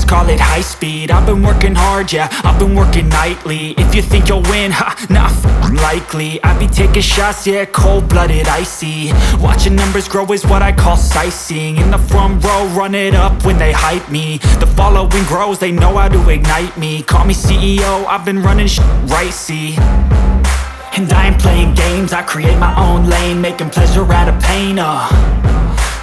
just call it high speed. I've been working hard, yeah, I've been working nightly. If you think you'll win, not likely. I be taking shots, yeah, cold-blooded, icy. Watching numbers grow is what I call sightseeing. In the front row, run it up when they hype me. The following grows, they know how to ignite me. Call me CEO, I've been running right, see. And I ain't playing games, I create my own lane, making pleasure out of pain,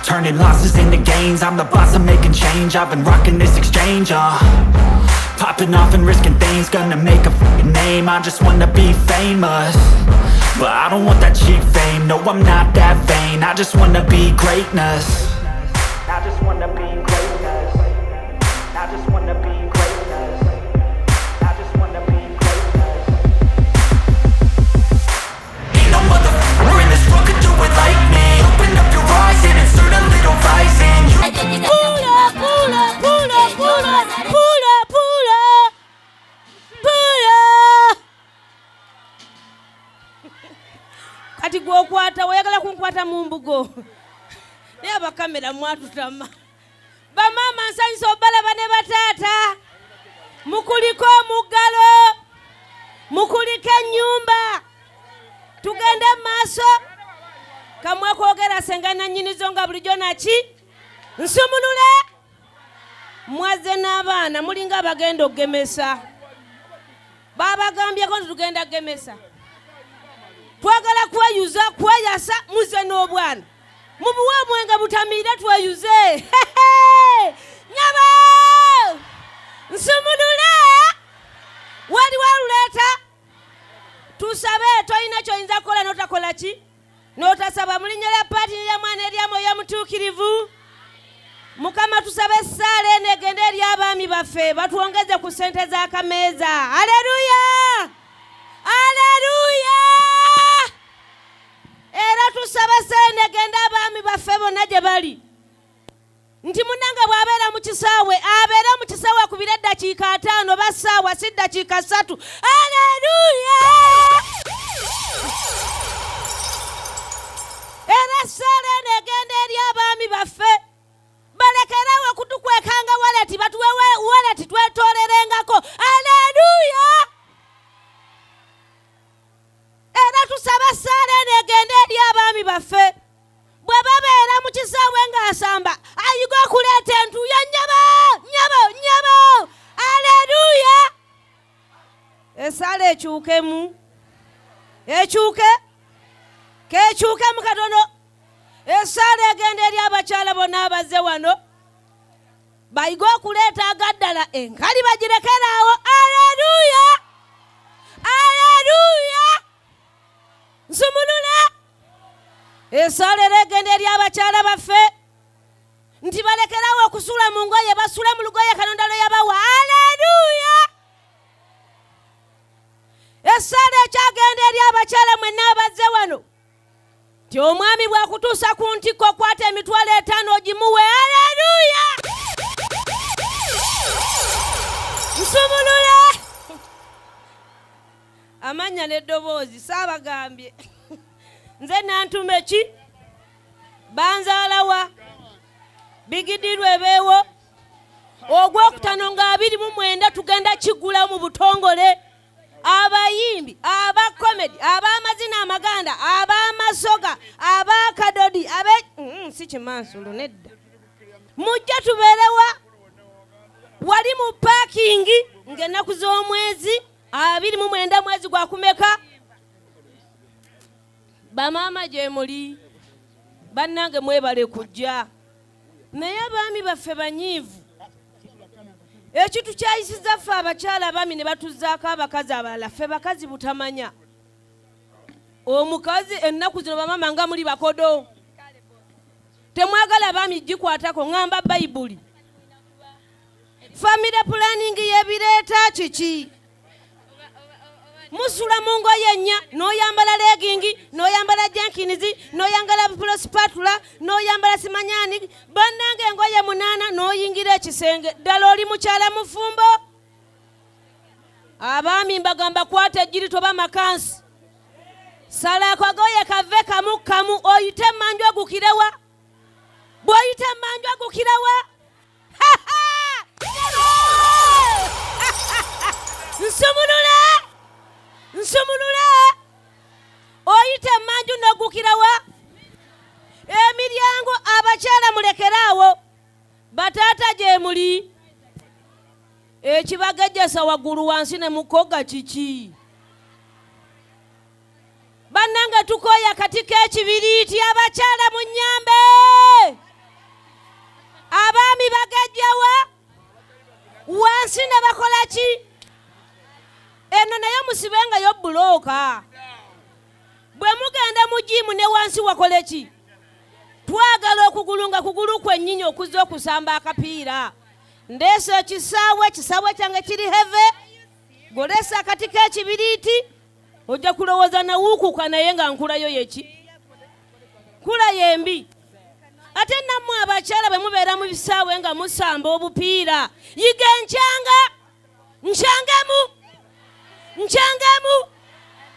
turning losses into gains. I'm the boss, I'm making change. I've been rocking this exchange, popping off and risking things. Gonna make a name, I just wanna be famous. But I don't want that cheap fame, no I'm not that vain. I just wanna be greatness. I just wanna be greatness. I just wanna be greatness. I just wanna be greatness. Ain't no motherfucker in this world could do it like me. Open up your eyes and insert a little rising. Pull up, pull up, pull up, pull up, pull up, pull up, pull up. Kati gwokwata oyagala kunkwata mu mbugo. Naye abakamera mwatutama. Bamama nsanyisa obalaba ne bataata. Mukuliko omugalo. Mukuliko ennyumba. Tugende maaso. Kamwe kwogera Senga nannyinizo nga bulijjo naki? Nsumulule. Mwaze n'abaana mulinga abagenda okugemesa. Babagambyeko nti tugenda kugemesa. Twagala kweyuza kweyasa muze n'obwana. Mubuwa omwenge butamiire tweyuze. Nyabo! Nsumulule. Wali waluleeta. Tusabe toyina kyoyinza kukola n'otakola ki? N'otasaba mu linnya lya paati lya mwana erya Mwoyo Mutuukirivu. Mukama tusabe essaala eno egende eri abaami baffe batwongeze ku ssente z'akameeza. Aleluya! Aleluya! Era tusabe essaala eno egende abaami baffe bonna gye bali. Nti munnange bw'abeera mu kisaawe abeera mu kisaawe akubira eddakiika 5 ba ssaawa si ddakiika 3. Aleluya! Era essaala eno egende eri abaami baffe balekerawo okutukwekanga waleti batuwe waleti twetoolerengako. Aleluya! Era tusaba essaala eno egende eri abaami baffe bwe babeera mu kisaawe ng'asamba ayiga okuleeta entuuyo. Nyabo! Nyabo! Nyabo! Aleluya! Essaala ekyukemu. Ekyuke. Kekyuke mu katono. Essaala egenda eri abakyala bonna abazze wano bayiga okuleeta agaddala enkali bagirekeraawo. Aleluya! Aleluya! Nsumulula. Essaala era egenda eri abakyala baffe nti balekerawo okusula mu ngoye basule mu lugoye Katonda lwe yabawa. Aleluya! Essaala ekyagenda eri abakyala mwenna abazze wano nti omwami bwakutuusa ku ntikko kwata emitwalo 5 ogimuwe. Aleluya! Nsumulule. Amanya n'eddoboozi saabagambye. Nze Nantume ki? Banzaalawa. Bigidirwa ebeewo. Ogwokutano nga 29 tugenda kiggula mu butongole. Abayimbi, abakomedi, ab'amazina amaganda, ab'amasoga, ab'akadodi, si kimansulu nedda. Mujja tubeerewa wali mu paakingi ng'ennaku z'omwezi 29 mwezi gwa kumeka. Bamaama gye muli bannange mwebale kujja. Naye abaami baffe banyiivu. Ekitu kyayisiza ffe abakyala abaami ne batuzzaako abakazi abalala ffe bakazi butamanya. Omukazi ennaku zino bamama nga muli bakodo. Temwagala abaami gikwatako ngamba Bayibuli. Family planning yebireeta kiki? Musula mu ngoye nnya n'oyambala legging n'oyambala jenkins n'oyambala spatula n'oyambala simanyani bannange engoye 8 n'oyingira ekisenge ddala oli mukyala mufumbo. Abaami mbagamba kwata ejjiri toba makansi. Sala akagoye kave kamu kamu oyite manjwa gukirewa. Bw'oyite manjwa gukirewa. Ha ha! nsumulula oyita emanju n'ogukirawa emiryango abakyala mulekeraawo bataata gye muli ekibagejjesa waggulu wansi ne mukoga kiki bannanga tukoya kati k'ekibiriiti abakyala mu nnyambe abaami bagejjawa wansi ne bakola ki eno naye musibengayo bulooka bwe mugenda mu jimu ne wansi wakole ki twagala okugulu nga kugulu kwennyinyi okuzza okusamba akapiira ndeese ekisaawe kyange kiri heve golesa akati k'ekibiriiti ojja kulowooza nawuukuka naye nga nkulayo yeki nkula yembi ate nammwe abakyala bwe mubeera mu bisaawe nga musamba obupiira yiga nkyangemu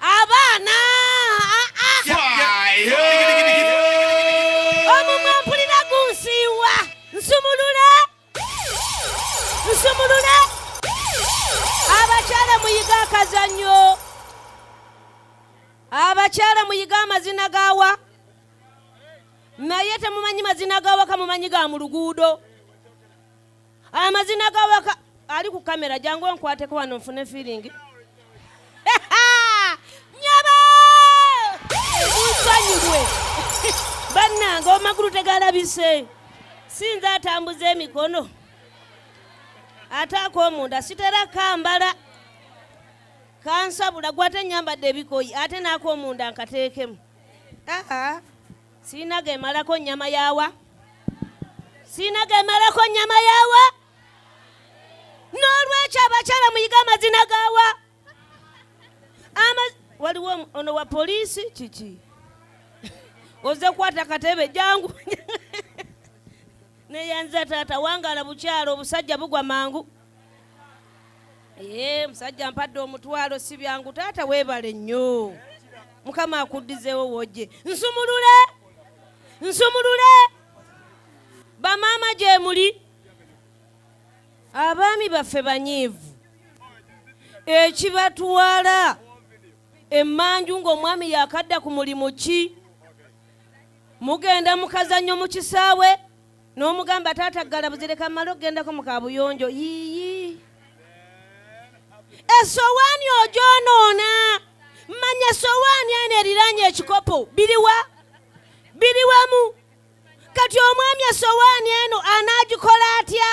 abaana omumwe mpulira gunsiiwa nsumulula abakyala muyiga akazannyo abakyala muyiga amazina gaawa naye temumanyi mazina gawaka mumanyi ga mu luguudo amazina gawaka ali ku kamera jangu nkwateko wano nfune feeling nyaba musanyibwe bannanga omagulu tegalabise sinza atambuza emikono ate ak'omunda sitera kambala kansabula gwate nyambadde ebikoyi ate n'ak'omunda nkateekemu siina gemalako nnyama yaawa n'olwekyo abakyala muyiga amazina gaawa waliwo ono wa poliisi kiki oze kwata katebe jangu neyanza taata wangala bukyalo obusajja bugwa mangu musajja mpadde omutwalo si byangu taata weebale nnyo mukama akuddizeewo wojje nsumulule bamaama gye muli abaami baffe banyiivu ekibatwala emmanju ng'omwami yakadda ku mulimu ki mugenda mukazannyo mu kisaawe n'omugamba taata ggala buzireka mmala okgendako mu kabuyonjo yiyi esowaani ogyonoona manya esowaani eno eriraanye ekikopo biri wamu kati omwami esowaani eno anaagikola atya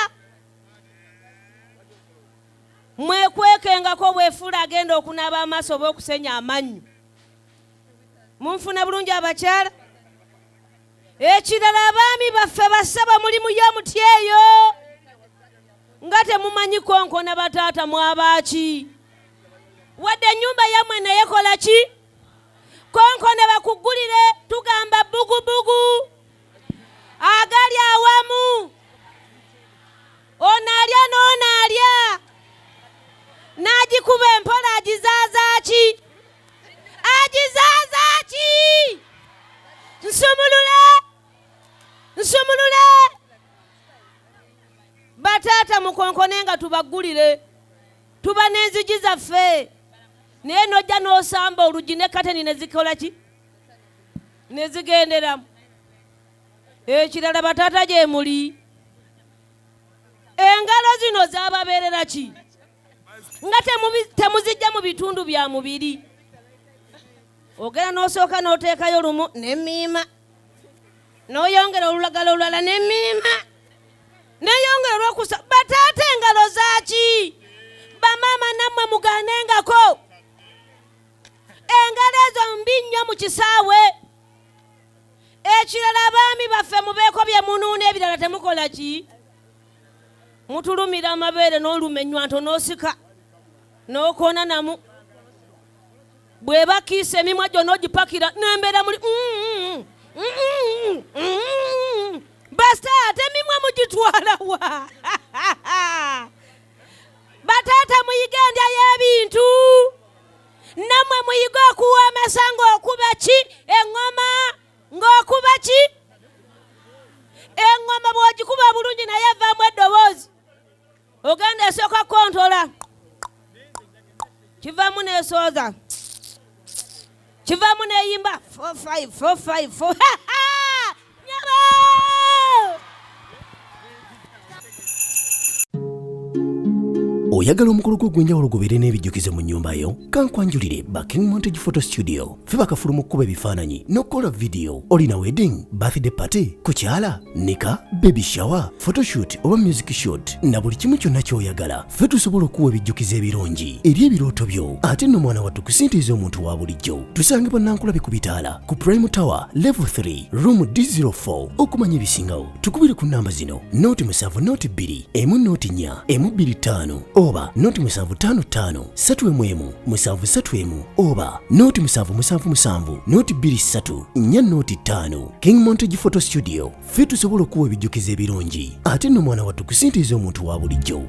mwekwekengako bwefuula agenda okunaaba amaaso oba okusenya amannyo munfuna bulungi abakyala ekirala abaami baffe basaba mulimu y'omuti eyo nga temumanyi konkona bataata mwabaaki wadde ennyumba yammwe naye kola ki konkone bakugulire tugamba bugubugu agali awamu onaalya n'onaalya n'agikuba empola agizaazaaki nsumulule bataata mukonkone nga tubagulire tuba n'enzigi zaffe naye nojja n'osamba olugi ne kateni nezikola ki nezigenderamu ekirala bataata gye muli engalo zino zababeerera ki nga temuzijja mu bitundu bya mubiri ogera n'osooka n'oteekayo lumu n'emmiima n'oyongera olulagala olulala n'emmiima n'eyongera olwokusa bataata engalo zaaki bamaama nammwe mugaanengako engalo ezo mbi nnyo mu kisaawe ekirala abaami baffe mubeeko bye munuuna ebirala temukola ki mutulumira amabeere n'oluma ennywanto n'osika n'okoona namu bw'eba kiisa emimwa gyo n'ogipakira n'embeera muli basta ate emimwa mugitwala wa bataata muyiga endya y'ebintu nammwe muyiga okuwoomesa ng'okuba ki eŋŋoma ng'okuba ki eŋŋoma bw'ogikuba bulungi naye evaamu eddoboozi ogenda esooka kontola kivaamu neesooza kivaamu neeyimba 4545 nyabo. Oyagala omukolo gw'ogwenjawulo gubeere n'ebijjukizo mu nnyumba yo? Kankwanjulire ba King Montage Photo Studio. Ffe bakafulu mu kkuba ebifaananyi n'okukola vidiyo. Olina wedding, birthday party, kukyala, nika, baby shower, photoshoot oba music shoot na buli kimu kyonna ky'oyagala. Ffe tusobola okuwa ebijjukizo ebirungi eri ebirooto byo. Ate nno mwana wattu kusintiiza omuntu wa bulijjo. Tusange Bannankulabi ku Bitaala ku Prime Tower Level 3 Room D04. Okumanya ebisingawo tukubire ku nnamba zino: noti 7 noti 2 emu noti 4 emu 25 oba noti 755 3 731 oba noti 777 noti 23 4 noti 5. King Montage Photo Studio. Ffe tusobola okuwa ebijjukizo ebirungi ate nno mwana wattu kusintiiza omuntu wa bulijjo.